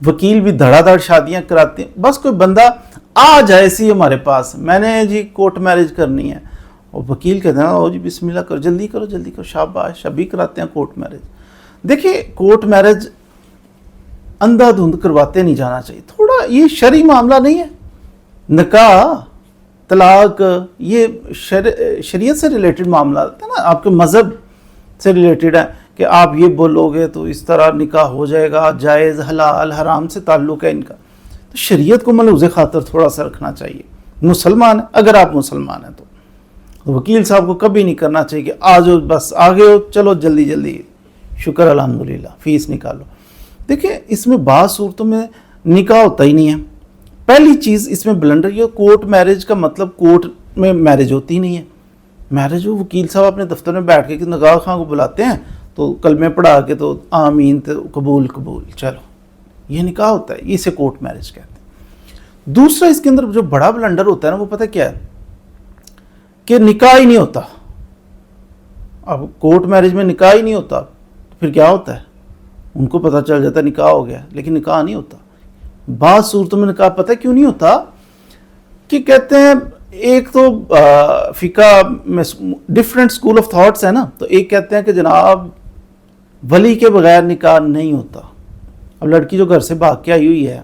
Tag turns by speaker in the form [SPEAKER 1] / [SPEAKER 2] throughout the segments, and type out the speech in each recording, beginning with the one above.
[SPEAKER 1] वकील भी धड़ाधड़ शादियां कराते हैं, बस कोई बंदा आ जाए सी हमारे पास, मैंने जी कोर्ट मैरिज करनी है, और वकील कहते हैं ओ जी बिस्मिल्लाह करो, जल्दी करो, शाबाश, अभी कराते हैं कोर्ट मैरिज। देखिए कोर्ट मैरिज अंधाधुंध करवाते नहीं जाना चाहिए, थोड़ा ये शरई मामला नहीं है। निकाह, तलाक, ये शरीयत से रिलेटेड मामला है ना, आपके मज़हब से रिलेटेड है कि आप ये बोलोगे तो इस तरह निकाह हो जाएगा, जायज़ हलाल हराम से ताल्लुक़ है इनका, तो शरीयत को मलूज़े खातर थोड़ा सा रखना चाहिए। मुसलमान है, अगर आप मुसलमान हैं तो वकील साहब को कभी नहीं करना चाहिए कि आ जाओ बस आ गए हो, चलो जल्दी जल्दी शुक्र अल्हम्दुलिल्लाह फ़ीस निकालो। देखिए इसमें बात सूरतों में निकाह होता ही नहीं है। पहली चीज़ इसमें ब्लंडर ये, कोर्ट मैरिज का मतलब कोर्ट में मैरिज होती ही नहीं है। मैरिज वो वकील साहब अपने दफ्तर में बैठ के कि निगाह खां को बुलाते हैं तो कलमे पढ़ा के तो आमीन तो कबूल कबूल, चलो ये निकाह होता है, इसे कोर्ट मैरिज कहते हैं। दूसरा इसके अंदर जो बड़ा ब्लंडर होता है ना, वो पता क्या है कि निकाह ही नहीं होता। अब कोर्ट मैरिज में निकाह ही नहीं होता, तो फिर क्या होता है, उनको पता चल जाता है निकाह हो गया, लेकिन निकाह नहीं होता। बाद सूरतों में निकाह पता क्यों नहीं होता कि कहते हैं एक तो फ़िका में डिफरेंट स्कूल ऑफ थॉट्स है ना, तो एक कहते हैं कि जनाब वली के बगैर निकाह नहीं होता। अब लड़की जो घर से भाग के आई हुई है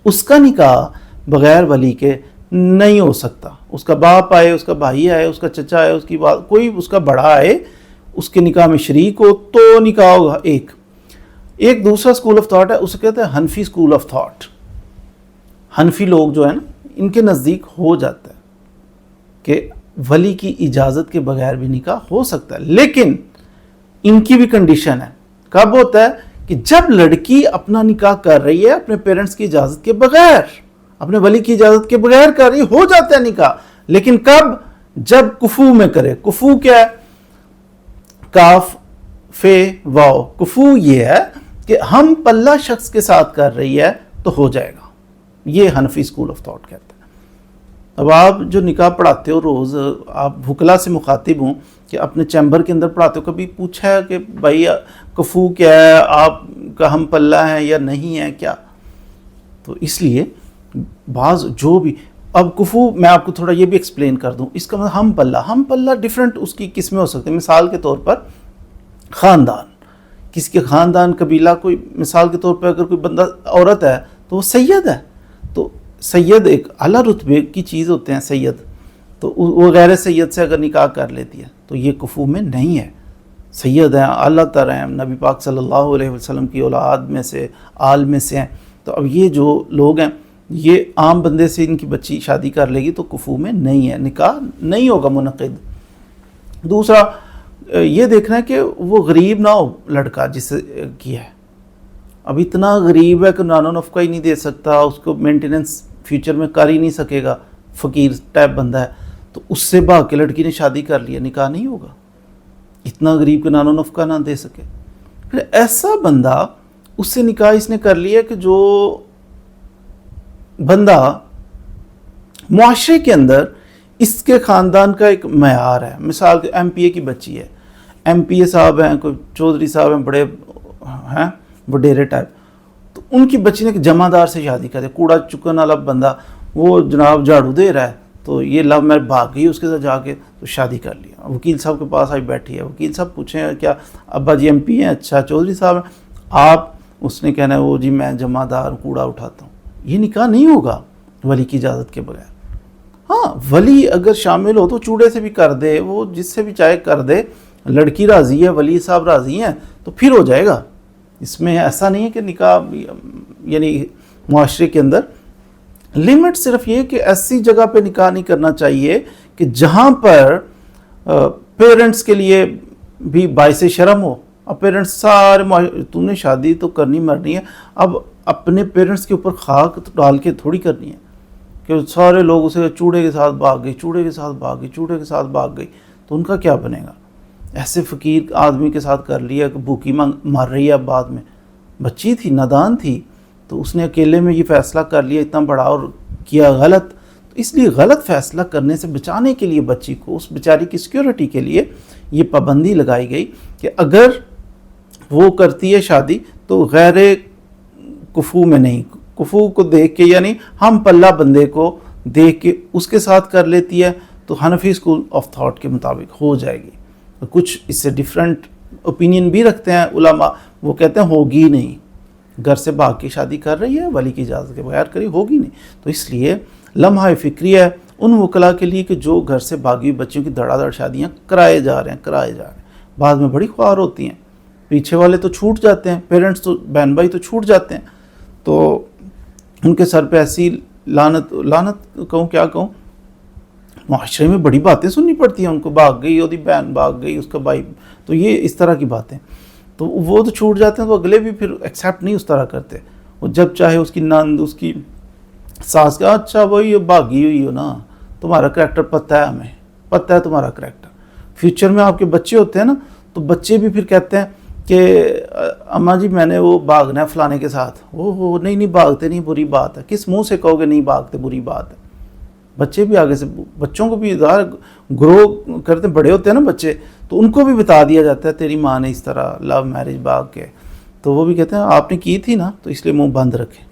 [SPEAKER 1] उसका निकाह बगैर वली के नहीं हो सकता। उसका बाप आए, उसका भाई आए, उसका चचा आए, उसकी बात कोई उसका बड़ा आए, उसके निकाह में शरीक हो तो निकाह होगा। एक दूसरा स्कूल ऑफ थॉट है, उसे कहते हैं हनफी स्कूल ऑफ थॉट। हनफी लोग जो है ना, इनके नज़दीक हो जाता है कि वली की इजाज़त के बगैर भी निकाह हो सकता है, लेकिन इनकी भी कंडीशन है। कब होता है कि जब लड़की अपना निकाह कर रही है अपने पेरेंट्स की इजाज़त के बगैर, अपने वली की इजाज़त के बगैर कर रही, हो जाता है निकाह। लेकिन कब, जब कुफू में करे। कुफू क्या है, काफ फे वाओ, कुफू ये है कि हम पल्ला शख्स के साथ कर रही है तो हो जाएगा। ये हनफी स्कूल ऑफ थॉट कहते हैं। अब आप जो निकाह पढ़ाते हो रोज़, आप भुकला से मुखातिब हूँ कि अपने चैम्बर के अंदर पढ़ाते हो, कभी पूछा है कि भाई कफू क्या है, आपका हम पल्ला है या नहीं है क्या? तो इसलिए बाज़ जो भी, अब कुफू मैं आपको थोड़ा ये भी एक्सप्लेन कर दूँ, इसका मतलब हम पल्ला डिफरेंट उसकी किस्में हो सकती हैं। मिसाल के तौर पर ख़ानदान, किसी के ख़ानदान कबीला, कोई मिसाल के तौर पर अगर कोई बंदा औरत है तो वो सैयद है, तो सैयद एक आला रुतबे की चीज़ होते हैं सैयद, तो वो गैर सैयद से अगर निकाह कर लेती है तो ये कुफू में नहीं है। सैयद हैं, आला तर हैं, नबी पाक सल्लल्लाहु अलैहि वसल्लम की औलाद में से, आल में से हैं। तो अब ये जो लोग हैं, ये आम बंदे से इनकी बच्ची शादी कर लेगी तो कुफू में नहीं है, निकाह नहीं होगा मुनक़िद। दूसरा ये देखना है कि वो गरीब ना हो लड़का जिससे किया है। अब इतना गरीब है कि नानो नफ़का ही नहीं दे सकता, उसको मेंटेनेंस फ्यूचर में कर ही नहीं सकेगा, फ़कीर टाइप बंदा है, तो उससे भाग के लड़की ने शादी कर लिया, निकाह नहीं होगा। इतना गरीब के नानो नफ़का ना दे सके, फिर ऐसा बंदा, उससे निकाह इसने कर लिया कि जो बंदा मुआशरे के अंदर इसके ख़ानदान का एक मयार है। मिसाल के MPA की बच्ची है, MPA साहब हैं, कोई चौधरी साहब हैं, बड़े हैं वडेरे टाइप, तो उनकी बच्ची ने एक जमादार से शादी कर दी, कूड़ा चुकन वाला बंदा, वो जनाब झाड़ू दे रहा है, तो ये लव मैरिज भाग गई उसके साथ जाके तो शादी कर लिया। वकील साहब के पास आई बैठी है, वकील साहब पूछें क्या अब्बा जी MP हैं? अच्छा चौधरी साहब हैं आप? उसने कहना है वो जी मैं जमादार कूड़ा उठाता हूँ। ये निकाह नहीं होगा वली की इजाज़त के बगैर। हाँ, वली अगर शामिल हो तो चूड़े से भी कर दे, वो जिससे भी चाहे कर दे, लड़की राज़ी है, वली साहब राज़ी हैं तो फिर हो जाएगा। इसमें ऐसा नहीं है कि निकाह यानी मुआशरे के अंदर लिमिट सिर्फ ये कि ऐसी जगह पे निकाह नहीं करना चाहिए कि जहाँ पर पेरेंट्स के लिए भी बाइसे शर्म हो। अब पेरेंट्स सारे, तूने शादी तो करनी मरनी है, अब अपने पेरेंट्स के ऊपर खाक तो डाल के थोड़ी करनी है कि सारे लोग उसे चूड़े के साथ भाग गई, चूड़े के साथ भाग गई, चूड़े के साथ भाग गई, तो उनका क्या बनेगा? ऐसे फ़कीर आदमी के साथ कर लिया कि भूखी मर रही है, बाद में बच्ची थी, नादान थी, तो उसने अकेले में ये फ़ैसला कर लिया इतना बड़ा और किया गलत। तो इसलिए गलत फ़ैसला करने से बचाने के लिए बच्ची को, उस बेचारी की सिक्योरिटी के लिए ये पाबंदी लगाई गई कि अगर वो करती है शादी तो गैर کفو میں نہیں، کفو کو دیکھ کے یعنی ہم پلہ بندے کو دیکھ کے اس کے ساتھ کر لیتی ہے تو حنفی اسکول آف تھاٹ کے مطابق ہو جائے گی۔ کچھ اس سے ڈیفرنٹ اوپینین بھی رکھتے ہیں علماء، وہ کہتے ہیں ہوگی نہیں، گھر سے بھاگ کے شادی کر رہی ہے ولی کی اجازت کے بغیر کری، ہوگی نہیں۔ تو اس لیے لمحہ فکری ہے ان وکلاء کے لیے کہ جو گھر سے بھاگی ہوئی بچیوں کی دھڑا دھڑ شادیاں کرائے جا رہے ہیں، بعد میں بڑی خوار ہوتی ہیں، پیچھے والے تو چھوٹ جاتے ہیں، پیرنٹس تو بہن بھائی تو چھوٹ جاتے ہیں، تو ان کے سر پہ ایسی لعنت کہوں کیا کہوں، معاشرے میں بڑی باتیں سننی پڑتی ہیں ان کو، بھاگ گئی ਉਹਦੀ بہن، بھاگ گئی اس کا بھائی، تو یہ اس طرح کی باتیں، تو وہ تو چھوٹ جاتے ہیں، تو اگلے بھی پھر ایکسیپٹ نہیں اس طرح کرتے، وہ جب چاہے اس کی نند اس کی ساس کا اچھا وہی بھاگی ہوئی ہو نا، تمہارا کریکٹر پتہ ہے ہمیں، پتہ ہے تمہارا کریکٹر، فیوچر میں آپ کے بچے ہوتے ہیں نا تو بچے بھی پھر کہتے ہیں کہ اماں جی میں نے وہ بھاگنا ہے فلانے کے ساتھ، وہ نہیں بھاگتے نہیں، بری بات ہے، کس منہ سے کہو گے نہیں بھاگتے بری بات ہے، بچے بھی آگے سے بچوں کو بھی گرو کرتے بڑے ہوتے ہیں نا بچے، تو ان کو بھی بتا دیا جاتا ہے تیری ماں نے اس طرح لو میرج بھاگ کے، تو وہ بھی کہتے ہیں آپ نے کی تھی نا تو اس لیے منہ بند رکھے،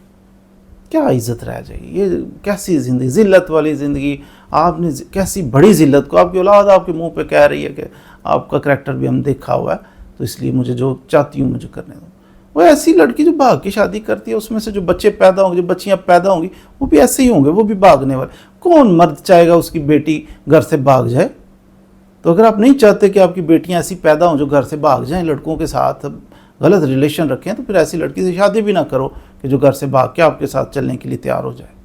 [SPEAKER 1] کیا عزت رہ جائے گی، یہ کیسی زندگی، ذلت والی زندگی، آپ نے کیسی بڑی ذلت کو آپ کی اولاد آپ کے منہ پہ کہہ رہی ہے کہ آپ کا کریکٹر بھی ہم دیکھا ہوا ہے تو اس لیے مجھے جو چاہتی ہوں مجھے کرنے دو۔ وہ ایسی لڑکی جو بھاگ کے شادی کرتی ہے اس میں سے جو بچے پیدا ہوں گے، جو بچیاں پیدا ہوں گی وہ بھی ایسے ہی ہوں گے، وہ بھی بھاگنے والے، کون مرد چاہے گا اس کی بیٹی گھر سے بھاگ جائے؟ تو اگر آپ نہیں چاہتے کہ آپ کی بیٹیاں ایسی پیدا ہوں جو گھر سے بھاگ جائیں، لڑکوں کے ساتھ غلط ریلیشن رکھیں، تو پھر ایسی لڑکی سے شادی بھی نہ کرو کہ جو گھر سے بھاگ کے آپ کے ساتھ چلنے کے لیے تیار ہو جائے۔